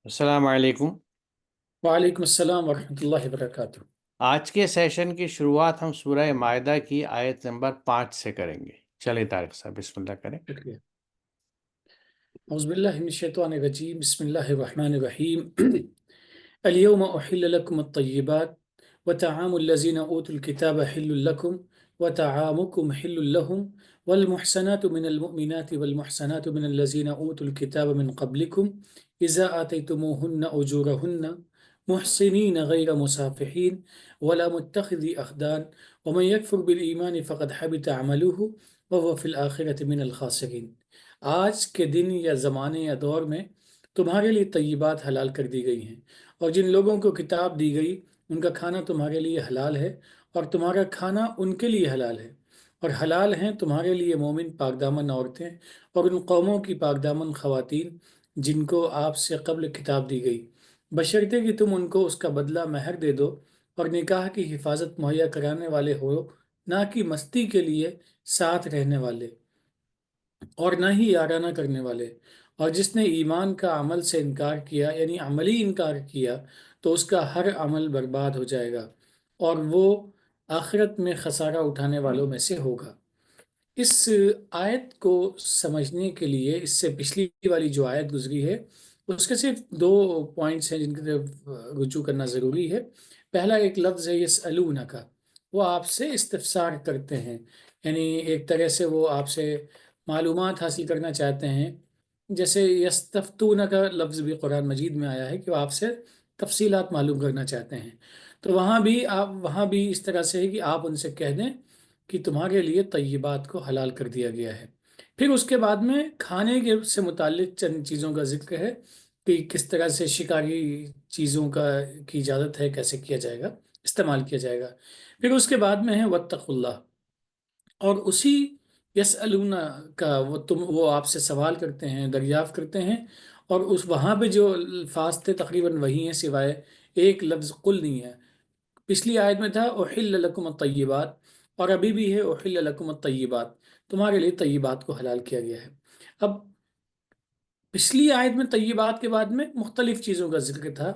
السلام علیکم۔ وعلیکم السلام ورحمۃ اللہ وبرکاتہ۔ آج کے سیشن کی شروعات ہم سورہ مائدہ کی آیت نمبر 5 سے کریں گے۔ چلیں طارق صاحب بسم اللہ کریں۔ شکریہ۔ اعوذ باللہ من الشیطان الرجیم، بسم اللہ الرحمن الرحیم۔ اليوم أحل لكم الطيبات وطعام الذين أوتوا الكتاب حل لكم وطعامكم حل لهم والمحسنات من المؤمنات والمحسنات من الذين أوتوا الكتاب من قبلكم إذا آتيتموهن أجورهن محسنين غير مسافحين ولا متخذي أخدان ومن يكفر بالإيمان فقد حبط عمله وهو في الآخرة من الخاسرين۔ آج کے دن یا زمانے یا دور میں تمہارے لیے طیبات حلال کر دی گئی ہیں، اور جن لوگوں کو کتاب دی گئی ان کا کھانا تمہارے لیے حلال ہے اور تمہارا کھانا ان کے لیے حلال ہے، اور حلال ہیں تمہارے لیے مومن پاک دامن عورتیں اور ان قوموں کی پاک دامن خواتین جن کو آپ سے قبل کتاب دی گئی، بشرطے کہ تم ان کو اس کا بدلہ مہر دے دو اور نکاح کی حفاظت مہیا کرانے والے ہو، نہ کہ مستی کے لیے ساتھ رہنے والے اور نہ ہی یارانہ کرنے والے۔ اور جس نے ایمان کا عمل سے انکار کیا، یعنی عملی انکار کیا، تو اس کا ہر عمل برباد ہو جائے گا اور وہ آخرت میں خسارہ اٹھانے والوں میں سے ہوگا۔ اس آیت کو سمجھنے کے لیے اس سے پچھلی والی جو آیت گزری ہے اس کے صرف دو پوائنٹس ہیں جن کی طرف رجوع کرنا ضروری ہے۔ پہلا ایک لفظ ہے یسألون کا، وہ آپ سے استفسار کرتے ہیں، یعنی ایک طرح سے وہ آپ سے معلومات حاصل کرنا چاہتے ہیں۔ جیسے یستفتون کا لفظ بھی قرآن مجید میں آیا ہے کہ وہ آپ سے تفصیلات معلوم کرنا چاہتے ہیں، تو وہاں بھی اس طرح سے ہے کہ آپ ان سے کہہ دیں کہ تمہارے لیے طیبات کو حلال کر دیا گیا ہے۔ پھر اس کے بعد میں کھانے کے سے متعلق چند چیزوں کا ذکر ہے کہ کس طرح سے شکاری چیزوں کی اجازت ہے، کیسے کیا جائے گا، استعمال کیا جائے گا۔ پھر اس کے بعد میں ہے واتقوا اللہ، اور اسی یسألون کا وہ آپ سے سوال کرتے ہیں، دریافت کرتے ہیں، اور وہاں پہ جو الفاظ تھے تقریباً وہی ہیں، سوائے ایک لفظ قل نہیں ہے۔ پچھلی آیت میں تھا احل لکم الطیبات، اور ابھی بھی ہے احل لکم الطیبات، تمہارے لیے طیبات کو حلال کیا گیا ہے۔ اب پچھلی آیت میں طیبات کے بعد میں مختلف چیزوں کا ذکر تھا،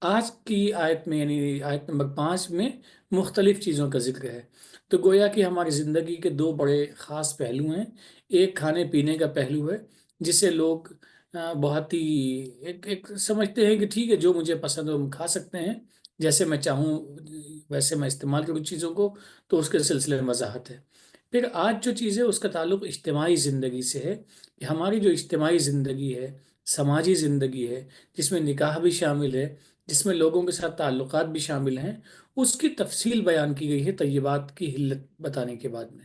آج کی آیت میں یعنی آیت نمبر 5 میں مختلف چیزوں کا ذکر ہے۔ تو گویا کہ ہماری زندگی کے دو بڑے خاص پہلو ہیں۔ ایک کھانے پینے کا پہلو ہے جسے لوگ بہت ہی ایک سمجھتے ہیں کہ ٹھیک ہے، جو مجھے پسند ہو ہم کھا سکتے ہیں، جیسے میں چاہوں ویسے میں استعمال کروں چیزوں کو، تو اس کے سلسلے میں وضاحت ہے۔ پھر آج جو چیز ہے اس کا تعلق اجتماعی زندگی سے ہے، کہ ہماری جو اجتماعی زندگی ہے، سماجی زندگی ہے، جس میں نکاح بھی شامل ہے، جس میں لوگوں کے ساتھ تعلقات بھی شامل ہیں، اس کی تفصیل بیان کی گئی ہے طیبات کی حلت بتانے کے بعد میں۔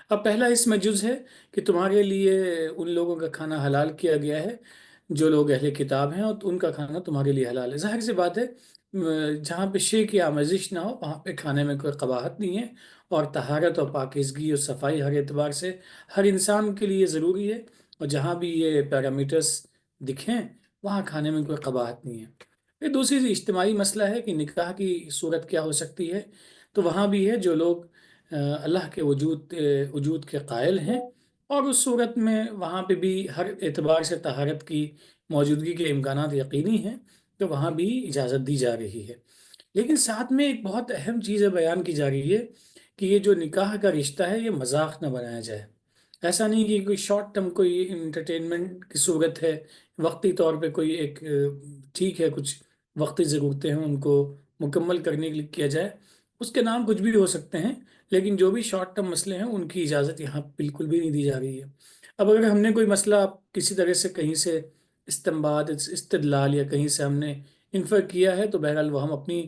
اب پہلا اس میں جز ہے کہ تمہارے لیے ان لوگوں کا کھانا حلال کیا گیا ہے جو لوگ اہل کتاب ہیں، اور ان کا کھانا تمہارے لیے حلال ہے۔ ظاہر سی بات ہے، جہاں پہ شے کی آمیزش نہ ہو وہاں پہ کھانے میں کوئی قباحت نہیں ہے، اور طہارت اور پاکیزگی اور صفائی ہر اعتبار سے ہر انسان کے لیے ضروری ہے، اور جہاں بھی یہ پیرامیٹرز دکھیں وہاں کھانے میں کوئی قباحت نہیں ہے۔ پھر دوسری اجتماعی مسئلہ ہے کہ نکاح کی صورت کیا ہو سکتی ہے، تو وہاں بھی ہے جو لوگ اللہ کے وجود کے قائل ہیں، اور اس صورت میں وہاں پہ بھی ہر اعتبار سے طہارت کی موجودگی کے امکانات یقینی ہیں، تو وہاں بھی اجازت دی جا رہی ہے۔ لیکن ساتھ میں ایک بہت اہم چیز بیان کی جا رہی ہے کہ یہ جو نکاح کا رشتہ ہے یہ مذاق نہ بنایا جائے۔ ایسا نہیں کہ کوئی شارٹ ٹرم کوئی انٹرٹینمنٹ کی صورت ہے، وقتی طور پہ کوئی ایک ٹھیک ہے کچھ وقتی ضرورتیں ہیں ان کو مکمل کرنے کے لیے کیا جائے، اس کے نام کچھ بھی ہو سکتے ہیں، لیکن جو بھی شارٹ ٹرم مسئلے ہیں ان کی اجازت یہاں بالکل بھی نہیں دی جا رہی ہے۔ اب اگر ہم نے کوئی مسئلہ کسی طرح سے کہیں سے استنباط استدلال یا کہیں سے ہم نے انفر کیا ہے، تو بہرحال وہ ہم اپنی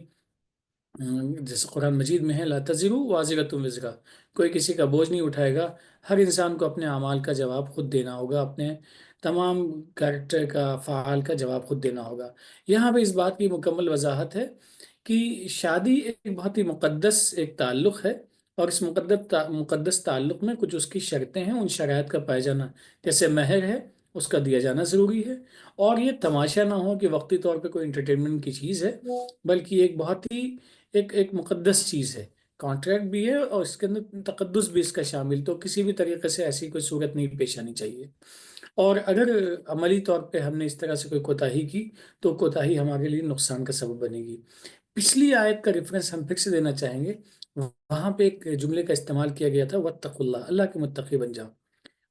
جیسے قرآن مجید میں ہے لا تزرو وازرۃ وزرا، کوئی کسی کا بوجھ نہیں اٹھائے گا، ہر انسان کو اپنے اعمال کا جواب خود دینا ہوگا، اپنے تمام کریکٹر کا فعال کا جواب خود دینا ہوگا۔ یہاں پہ اس بات کی مکمل وضاحت ہے کہ شادی ایک بہت ہی مقدس ایک تعلق ہے، اور اس مقدس تعلق میں کچھ اس کی شرطیں ہیں، ان شرائط کا پائے جانا، جیسے مہر ہے اس کا دیا جانا ضروری ہے، اور یہ تماشا نہ ہو کہ وقتی طور پہ کوئی انٹرٹینمنٹ کی چیز ہے، بلکہ ایک بہت ہی ایک مقدس چیز ہے، کانٹریکٹ بھی ہے اور اس کے اندر تقدس بھی اس کا شامل، تو کسی بھی طریقے سے ایسی کوئی صورت نہیں پیش آنی چاہیے۔ اور اگر عملی طور پہ ہم نے اس طرح سے کوئی کوتاہی کی تو کوتاہی ہمارے لیے نقصان کا سبب بنے گی۔ پچھلی آیت کا ریفرنس ہم پھر سے دینا چاہیں گے، وہاں پہ ایک جملے کا استعمال کیا گیا تھا، وَاتَّقُوا اللَّهَ، اللہ کے متقی بن جاؤ۔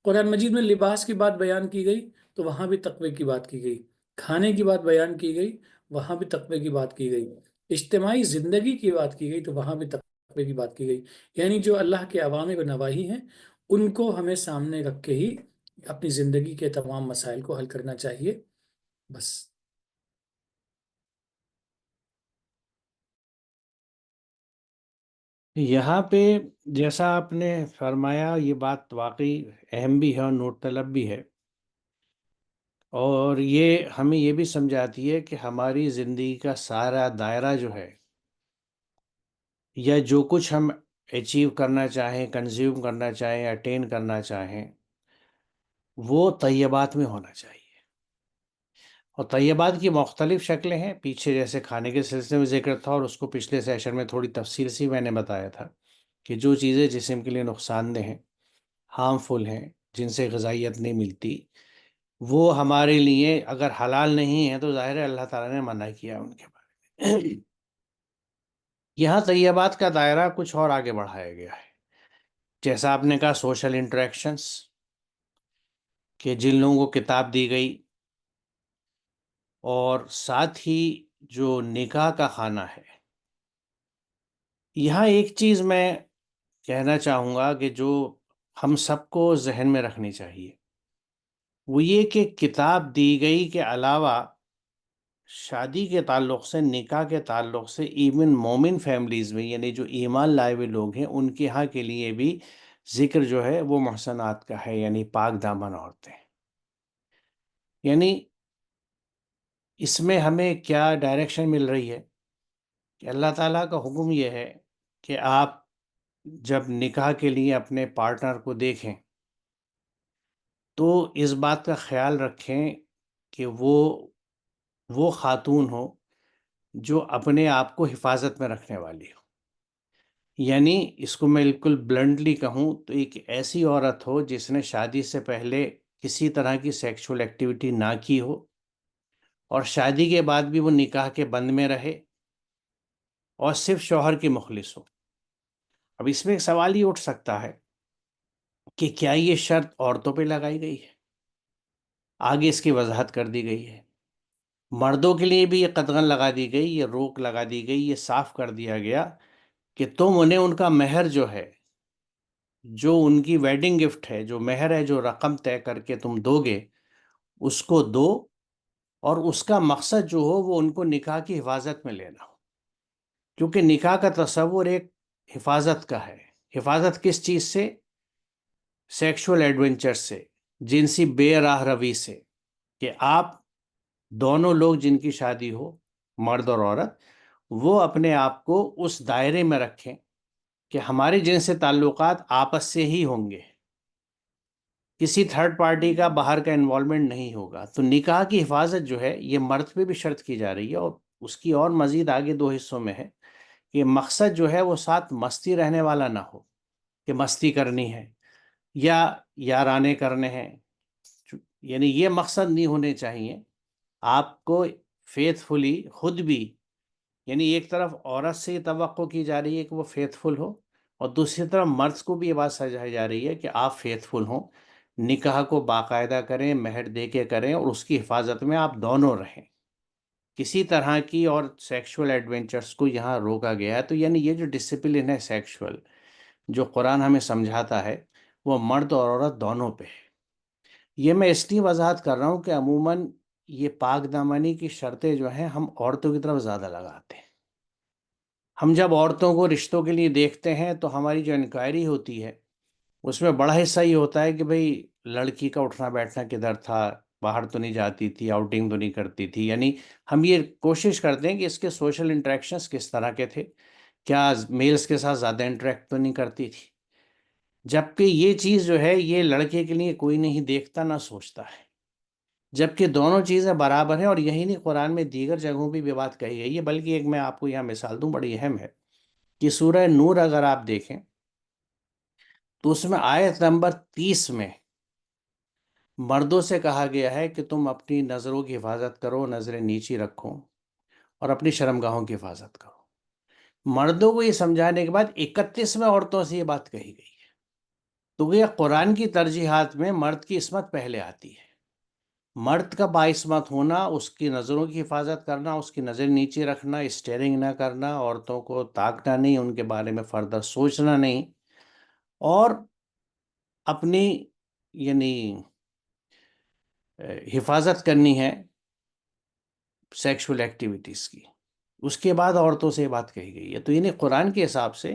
قرآن مجید میں لباس کی بات بیان کی گئی تو وہاں بھی تقوی کی بات کی گئی، کھانے کی بات بیان کی گئی وہاں بھی تقوی کی بات کی گئی، اجتماعی زندگی کی بات کی گئی تو وہاں بھی تقوی کی بات کی گئی۔ یعنی جو اللہ کے اوامر و نواہی ہیں ان کو ہمیں سامنے رکھ کے ہی اپنی زندگی کے تمام مسائل کو حل کرنا چاہیے، بس۔ یہاں پہ جیسا آپ نے فرمایا یہ بات واقعی اہم بھی ہے اور نوٹ طلب بھی ہے، اور یہ ہمیں یہ بھی سمجھاتی ہے کہ ہماری زندگی کا سارا دائرہ جو ہے، یا جو کچھ ہم اچیو کرنا چاہیں، کنزیوم کرنا چاہیں، اٹین کرنا چاہیں، وہ طیبات میں ہونا چاہیے۔ اور طیبات کی مختلف شکلیں ہیں، پیچھے جیسے کھانے کے سلسلے میں ذکر تھا، اور اس کو پچھلے سیشن میں تھوڑی تفصیل سے میں نے بتایا تھا کہ جو چیزیں جسم کے لیے نقصان دہ ہیں، ہارمفل ہیں، جن سے غذائیت نہیں ملتی، وہ ہمارے لیے اگر حلال نہیں ہیں تو ظاہر ہے اللہ تعالیٰ نے منع کیا ان کے بارے میں۔ یہاں طیبات کا دائرہ کچھ اور آگے بڑھایا گیا ہے، جیسا آپ نے کہا سوشل انٹریکشنز، کہ جن لوگوں کو کتاب دی گئی، اور ساتھ ہی جو نکاح کا خانہ ہے۔ یہاں ایک چیز میں کہنا چاہوں گا کہ جو ہم سب کو ذہن میں رکھنی چاہیے، وہ یہ کہ کتاب دی گئی کے علاوہ شادی کے تعلق سے، نکاح کے تعلق سے، ایون مومن فیملیز میں، یعنی جو ایمان لائے ہوئے لوگ ہیں، ان کے ہاں کے لیے بھی ذکر جو ہے وہ محسنات کا ہے، یعنی پاک دامن عورتیں۔ یعنی اس میں ہمیں کیا ڈائریکشن مل رہی ہے کہ اللہ تعالیٰ کا حکم یہ ہے کہ آپ جب نکاح کے لیے اپنے پارٹنر کو دیکھیں تو اس بات کا خیال رکھیں کہ وہ خاتون ہو جو اپنے آپ کو حفاظت میں رکھنے والی ہو۔ یعنی اس کو میں بالکل بلنٹلی کہوں تو ایک ایسی عورت ہو جس نے شادی سے پہلے کسی طرح کی سیکشول ایکٹیویٹی نہ کی ہو، اور شادی کے بعد بھی وہ نکاح کے بند میں رہے اور صرف شوہر کی مخلص ہو۔ اب اس میں ایک سوال یہ اٹھ سکتا ہے کہ کیا یہ شرط عورتوں پہ لگائی گئی ہے؟ آگے اس کی وضاحت کر دی گئی ہے۔ مردوں کے لیے بھی یہ قطعاً لگا دی گئی، یہ روک لگا دی گئی، یہ صاف کر دیا گیا کہ تم انہیں ان کا مہر جو ہے، جو ان کی ویڈنگ گفٹ ہے، جو مہر ہے، جو رقم طے کر کے تم دو گے، اس کو دو، اور اس کا مقصد جو ہو وہ ان کو نکاح کی حفاظت میں لینا ہو، کیونکہ نکاح کا تصور ایک حفاظت کا ہے۔ حفاظت کس چیز سے؟ سیکشول ایڈونچر سے، جنسی بے راہ روی سے، کہ آپ دونوں لوگ جن کی شادی ہو، مرد اور عورت، وہ اپنے آپ کو اس دائرے میں رکھیں کہ ہمارے جنسی تعلقات آپس سے ہی ہوں گے، کسی تھرڈ پارٹی کا باہر کا انوالومنٹ نہیں ہوگا۔ تو نکاح کی حفاظت جو ہے یہ مرد پہ بھی شرط کی جا رہی ہے، اور اس کی اور مزید آگے دو حصوں میں ہے کہ مقصد جو ہے وہ ساتھ مستی رہنے والا نہ ہو، کہ مستی کرنی ہے یا یارانے کرنے ہیں، یعنی یہ مقصد نہیں ہونے چاہیے۔ آپ کو فیتھ فلی خود بھی، یعنی ایک طرف عورت سے یہ توقع کی جا رہی ہے کہ وہ فیتھ فل ہو، اور دوسری طرف مرد کو بھی یہ بات سمجھائی جا رہی ہے کہ آپ فیتھ فل ہوں، نکاح کو باقاعدہ کریں، مہر دے کے کریں، اور اس کی حفاظت میں آپ دونوں رہیں، کسی طرح کی اور سیکشول ایڈونچرز کو یہاں روکا گیا ہے۔ تو یعنی یہ جو ڈسپلن ہے سیکشول، جو قرآن ہمیں سمجھاتا ہے، وہ مرد اور عورت دونوں پہ ہے۔ یہ میں اس لیے وضاحت کر رہا ہوں کہ عموماً یہ پاک دامنی کی شرطیں جو ہیں ہم عورتوں کی طرف زیادہ لگاتے ہیں۔ ہم جب عورتوں کو رشتوں کے لیے دیکھتے ہیں تو ہماری جو انکوائری ہوتی ہے اس میں بڑا حصہ یہ ہوتا ہے کہ بھئی لڑکی کا اٹھنا بیٹھنا کدھر تھا، باہر تو نہیں جاتی تھی، آؤٹنگ تو نہیں کرتی تھی، یعنی ہم یہ کوشش کرتے ہیں کہ اس کے سوشل انٹریکشنز کس طرح کے تھے، کیا میلز کے ساتھ زیادہ انٹریکٹ تو نہیں کرتی تھی، جبکہ یہ چیز جو ہے یہ لڑکے کے لیے کوئی نہیں دیکھتا نہ سوچتا ہے، جبکہ دونوں چیزیں برابر ہیں۔ اور یہی نہیں، قرآن میں دیگر جگہوں بھی بات کہی گئی ہے، بلکہ ایک میں آپ کو یہاں مثال دوں، بڑی اہم ہے، کہ سورہ نور اگر آپ دیکھیں تو اس میں آیت نمبر 30 میں مردوں سے کہا گیا ہے کہ تم اپنی نظروں کی حفاظت کرو، نظریں نیچی رکھو، اور اپنی شرمگاہوں کی حفاظت کرو۔ مردوں کو یہ سمجھانے کے بعد 31 میں عورتوں سے یہ بات کہی گئی ہے۔ تو یہ قرآن کی ترجیحات میں مرد کی عصمت پہلے آتی ہے۔ مرد کا باعصمت ہونا، اس کی نظروں کی حفاظت کرنا، اس کی نظر نیچے رکھنا، اسٹیئرنگ نہ کرنا، عورتوں کو تاکنا نہیں، ان کے بارے میں فردر سوچنا نہیں، اور اپنی یعنی حفاظت کرنی ہے سیکشول ایکٹیویٹیز کی۔ اس کے بعد عورتوں سے یہ بات کہی گئی ہے۔ تو یعنی قرآن کے حساب سے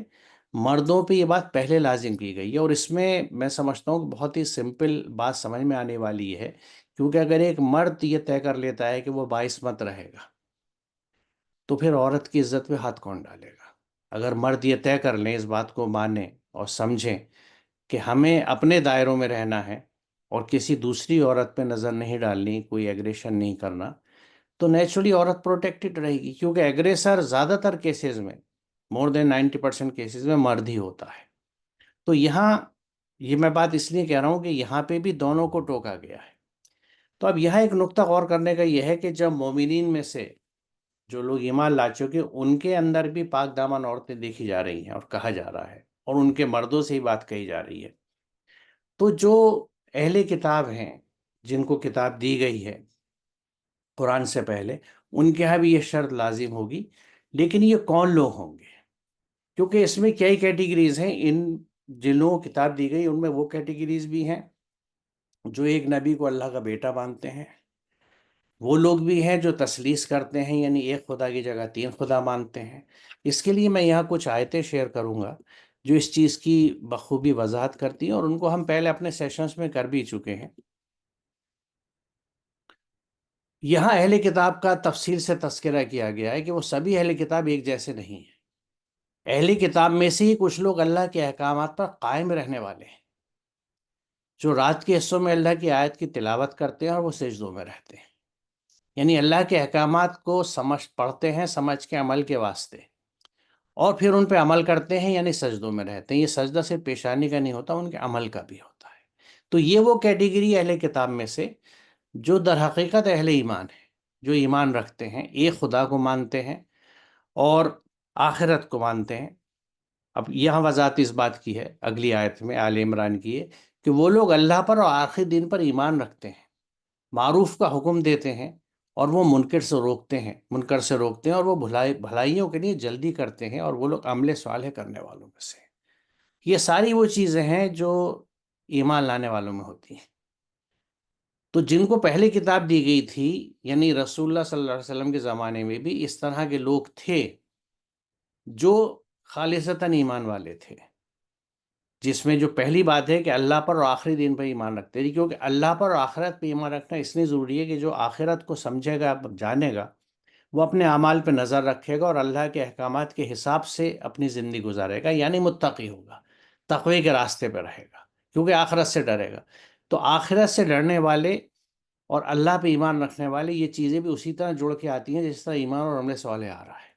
مردوں پہ یہ بات پہلے لازم کی گئی ہے، اور اس میں سمجھتا ہوں کہ بہت ہی سمپل بات سمجھ میں آنے والی ہے، کیونکہ اگر ایک مرد یہ طے کر لیتا ہے کہ وہ باعصمت رہے گا، تو پھر عورت کی عزت پہ ہاتھ کون ڈالے گا؟ اگر مرد یہ طے کر لیں، اس بات کو مانیں اور سمجھیں کہ ہمیں اپنے دائروں میں رہنا ہے اور کسی دوسری عورت پہ نظر نہیں ڈالنی، کوئی ایگریشن نہیں کرنا، تو نیچرلی عورت پروٹیکٹڈ رہے گی، کیونکہ ایگریسر زیادہ تر کیسز میں، مور دین 90% کیسز میں مرد ہی ہوتا ہے۔ تو یہاں یہ میں بات اس لیے کہہ رہا ہوں کہ یہاں پہ بھی دونوں کو ٹوکا گیا ہے۔ تو اب یہاں ایک نقطہ غور کرنے کا یہ ہے کہ جب مومنین میں سے جو لوگ ایمان لا چکے، ان کے اندر بھی پاک دامن عورتیں دیکھی جا رہی ہیں اور کہا جا رہا ہے، اور ان کے مردوں سے ہی بات کہی جا رہی ہے، تو جو اہل کتاب ہیں، جن کو کتاب دی گئی ہے قرآن سے پہلے، ان کے ہاں بھی یہ شرط لازم ہوگی۔ لیکن یہ کون لوگ ہوں گے؟ کیونکہ اس میں کئی کیٹیگریز ہیں۔ ان جن لوگوں کو کتاب دی گئی ان میں وہ کیٹیگریز بھی ہیں جو ایک نبی کو اللہ کا بیٹا مانتے ہیں، وہ لوگ بھی ہیں جو تثلیث کرتے ہیں، یعنی ایک خدا کی جگہ 3 خدا مانتے ہیں۔ اس کے لیے میں یہاں کچھ آیتیں شیئر کروں گا جو اس چیز کی بخوبی وضاحت کرتی ہیں، اور ان کو ہم پہلے اپنے سیشنز میں کر بھی چکے ہیں۔ یہاں اہل کتاب کا تفصیل سے تذکرہ کیا گیا ہے کہ وہ سبھی اہل کتاب ایک جیسے نہیں ہیں۔ اہل کتاب میں سے ہی کچھ لوگ اللہ کے احکامات پر قائم رہنے والے ہیں، جو رات کے حصوں میں اللہ کی آیت کی تلاوت کرتے ہیں اور وہ سجدوں میں رہتے ہیں، یعنی اللہ کے احکامات کو پڑھتے ہیں سمجھ کے عمل کے واسطے، اور پھر ان پہ عمل کرتے ہیں، یعنی سجدوں میں رہتے ہیں۔ یہ سجدہ صرف پیشانی کا نہیں ہوتا، ان کے عمل کا بھی ہوتا ہے۔ تو یہ وہ کیٹیگری اہل کتاب میں سے جو در حقیقت اہل ایمان ہے، جو ایمان رکھتے ہیں، ایک خدا کو مانتے ہیں اور آخرت کو مانتے ہیں۔ اب یہاں وضاحت اس بات کی ہے اگلی آیت میں، آل عمران کی ہے، کہ وہ لوگ اللہ پر اور آخری دن پر ایمان رکھتے ہیں، معروف کا حکم دیتے ہیں، اور وہ منکر سے روکتے ہیں، اور وہ بھلائیوں کے لیے جلدی کرتے ہیں، اور وہ لوگ عمل صالح کرنے والوں میں سے ہیں۔ یہ ساری وہ چیزیں ہیں جو ایمان لانے والوں میں ہوتی ہیں۔ تو جن کو پہلے کتاب دی گئی تھی، یعنی رسول اللہ صلی اللہ علیہ وسلم کے زمانے میں بھی اس طرح کے لوگ تھے جو خالصتاً ایمان والے تھے، جس میں جو پہلی بات ہے کہ اللہ پر اور آخری دن پر ایمان رکھتے تھے، کیونکہ اللہ پر اور آخرت پہ ایمان رکھنا اس لیے ضروری ہے کہ جو آخرت کو سمجھے گا، جانے گا، وہ اپنے اعمال پہ نظر رکھے گا اور اللہ کے احکامات کے حساب سے اپنی زندگی گزارے گا، یعنی متقی ہوگا، تقوی کے راستے پہ رہے گا، کیونکہ آخرت سے ڈرے گا۔ تو آخرت سے ڈرنے والے اور اللہ پہ ایمان رکھنے والے، یہ چیزیں بھی اسی طرح جڑ کے آتی ہیں جس طرح ایمان اور عمل صالح آ رہا ہے۔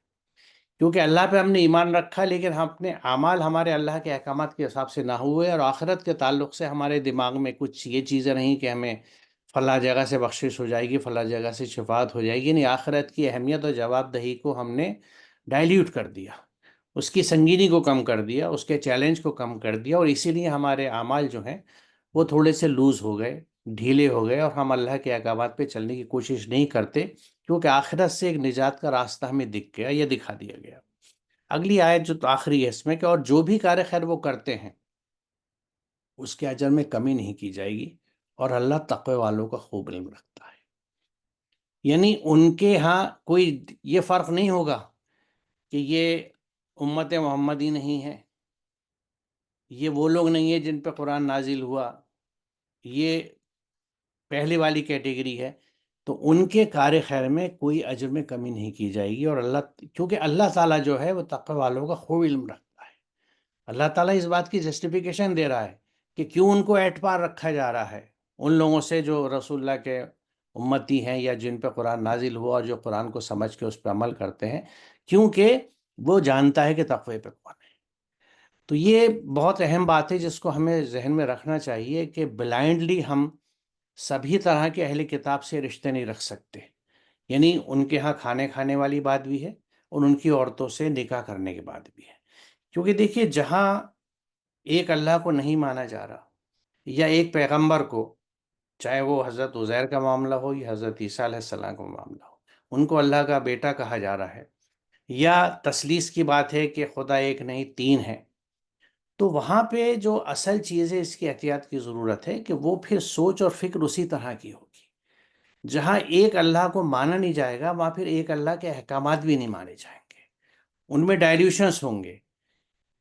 کیونکہ اللہ پہ ہم نے ایمان رکھا، لیکن ہم اپنے اعمال ہمارے اللہ کے احکامات کے حساب سے نہ ہوئے، اور آخرت کے تعلق سے ہمارے دماغ میں کچھ یہ چیزیں نہیں کہ ہمیں فلاں جگہ سے بخشش ہو جائے گی، فلاں جگہ سے شفاعت ہو جائے گی، یعنی آخرت کی اہمیت اور جواب دہی کو ہم نے ڈائلیوٹ کر دیا، اس کی سنگینی کو کم کر دیا، اس کے چیلنج کو کم کر دیا، اور اسی لیے ہمارے اعمال جو ہیں وہ تھوڑے سے لوز ہو گئے، ڈھیلے ہو گئے، اور ہم اللہ کے احکامات پہ چلنے کی کوشش نہیں کرتے، کیونکہ آخرت سے ایک نجات کا راستہ ہمیں دکھ گیا یا دکھا دیا گیا۔ اگلی آیت جو آخری ہے اس میں کہ اور جو بھی کار خیر وہ کرتے ہیں اس کے اجر میں کمی نہیں کی جائے گی، اور اللہ تقوی والوں کا خوب علم رکھتا ہے۔ یعنی ان کے ہاں کوئی یہ فرق نہیں ہوگا کہ یہ امت محمدی نہیں ہے، یہ وہ لوگ نہیں ہیں جن پہ قرآن نازل ہوا، یہ پہلی والی کیٹیگری ہے، تو ان کے کار خیر میں کوئی اجر میں کمی نہیں کی جائے گی۔ اور کیونکہ اللہ تعالیٰ جو ہے وہ تقوی والوں کا خوب علم رکھتا ہے۔ اللہ تعالیٰ اس بات کی جسٹیفیکیشن دے رہا ہے کہ کیوں ان کو ایٹ پار رکھا جا رہا ہے ان لوگوں سے جو رسول اللہ کے امتی ہیں یا جن پہ قرآن نازل ہوا اور جو قرآن کو سمجھ کے اس پہ عمل کرتے ہیں، کیونکہ وہ جانتا ہے کہ تقوی پہ کون ہے۔ تو یہ بہت اہم بات ہے جس کو ہمیں ذہن میں رکھنا چاہیے کہ بلائنڈلی ہم سبھی طرح کے اہل کتاب سے رشتے نہیں رکھ سکتے، یعنی ان کے ہاں کھانے والی بات بھی ہے اور ان کی عورتوں سے نکاح کرنے کی بات بھی ہے، کیونکہ دیکھیے جہاں ایک اللہ کو نہیں مانا جا رہا یا ایک پیغمبر کو، چاہے وہ حضرت عزیر کا معاملہ ہو یا حضرت عیسیٰ علیہ السلام کا معاملہ ہو، ان کو اللہ کا بیٹا کہا جا رہا ہے، یا تثلیث کی بات ہے کہ خدا ایک نہیں تین ہے، تو وہاں پہ جو اصل چیز ہے اس کی احتیاط کی ضرورت ہے کہ وہ پھر سوچ اور فکر اسی طرح کی ہوگی۔ جہاں ایک اللہ کو مانا نہیں جائے گا وہاں پھر ایک اللہ کے احکامات بھی نہیں مانے جائیں گے، ان میں ڈائلیوشنس ہوں گے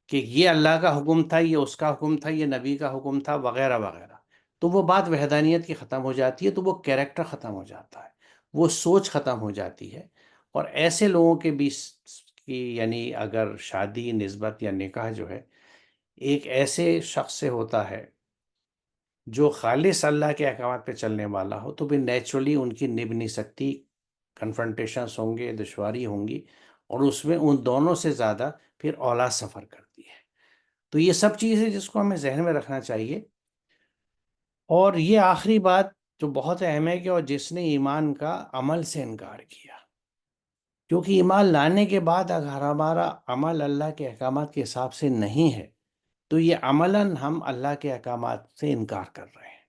کہ یہ اللہ کا حکم تھا، یہ اس کا حکم تھا، یہ نبی کا حکم تھا، وغیرہ وغیرہ، تو وہ بات وحدانیت کی ختم ہو جاتی ہے، تو وہ کیریکٹر ختم ہو جاتا ہے، وہ سوچ ختم ہو جاتی ہے۔ اور ایسے لوگوں کے بیچ کی، یعنی اگر شادی نسبت یا نکاح جو ہے ایک ایسے شخص سے ہوتا ہے جو خالص اللہ کے احکامات پہ چلنے والا ہو، تو پھر نیچرلی ان کی نبھ نہیں سکتی، کنفرنٹیشنس ہوں گے، دشواری ہوں گی، اور اس میں ان دونوں سے زیادہ پھر اولاد سفر کرتی ہے۔ تو یہ سب چیزیں جس کو ہمیں ذہن میں رکھنا چاہیے۔ اور یہ آخری بات جو بہت اہم ہے کہ اور جس نے ایمان کا عمل سے انکار کیا، کیونکہ ایمان لانے کے بعد اگر ہمارا عمل اللہ کے احکامات کے حساب سے نہیں ہے تو یہ عملاً ہم اللہ کے احکامات سے انکار کر رہے ہیں۔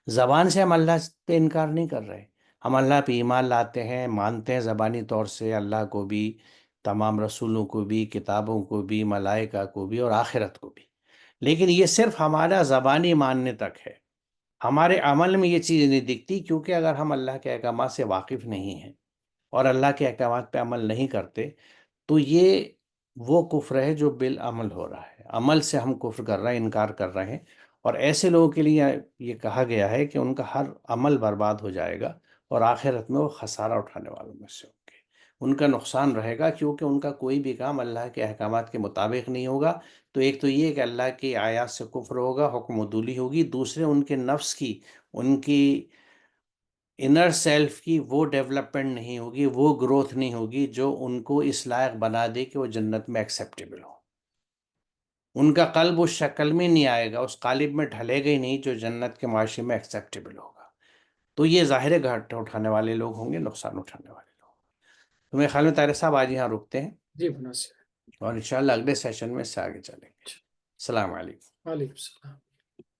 زبان سے ہم اللہ پہ انکار نہیں کر رہے، ہم اللہ پہ ایمان لاتے ہیں، مانتے ہیں زبانی طور سے اللہ کو بھی، تمام رسولوں کو بھی، کتابوں کو بھی، ملائکہ کو بھی اور آخرت کو بھی، لیکن یہ صرف ہمارا زبانی ماننے تک ہے، ہمارے عمل میں یہ چیز نہیں دکھتی، کیونکہ اگر ہم اللہ کے احکامات سے واقف نہیں ہیں اور اللہ کے احکامات پہ عمل نہیں کرتے تو یہ وہ کفر ہے جو بالعمل ہو رہا ہے، عمل سے ہم کفر کر رہے ہیں، انکار کر رہے ہیں۔ اور ایسے لوگوں کے لیے یہ کہا گیا ہے کہ ان کا ہر عمل برباد ہو جائے گا اور آخرت میں وہ خسارہ اٹھانے والوں میں سے ہوں گے، ان کا نقصان رہے گا، کیونکہ ان کا کوئی بھی کام اللہ کے احکامات کے مطابق نہیں ہوگا۔ تو ایک تو یہ کہ اللہ کی آیات سے کفر ہوگا، حکم عدولی ہوگی، دوسرے ان کے نفس کی، ان کی انر سیلف کی وہ ڈیولپمنٹ نہیں ہوگی، وہ گروتھ نہیں ہوگی جو ان کو اس لائق بنا دے کہ وہ جنت میں ایکسیپٹیبل ہو۔ ان کا قلب اس شکل میں نہیں آئے گا، اس قالب میں ڈھلے گا ہی نہیں جو جنت کے معاشرے میں ایکسیپٹیبل ہوگا۔ تو یہ ظاہر گھاٹے اٹھانے والے لوگ ہوں گے، نقصان اٹھانے والے لوگ۔ تو میرے خیال میں طاہر صاحب آج یہاں رکتے ہیں، جی مناسب اور انشاءاللہ اگلے سیشن میں اس سے آگے چلیں گے۔ ہے۔ السلام علیکم۔ وعلیکم السلام۔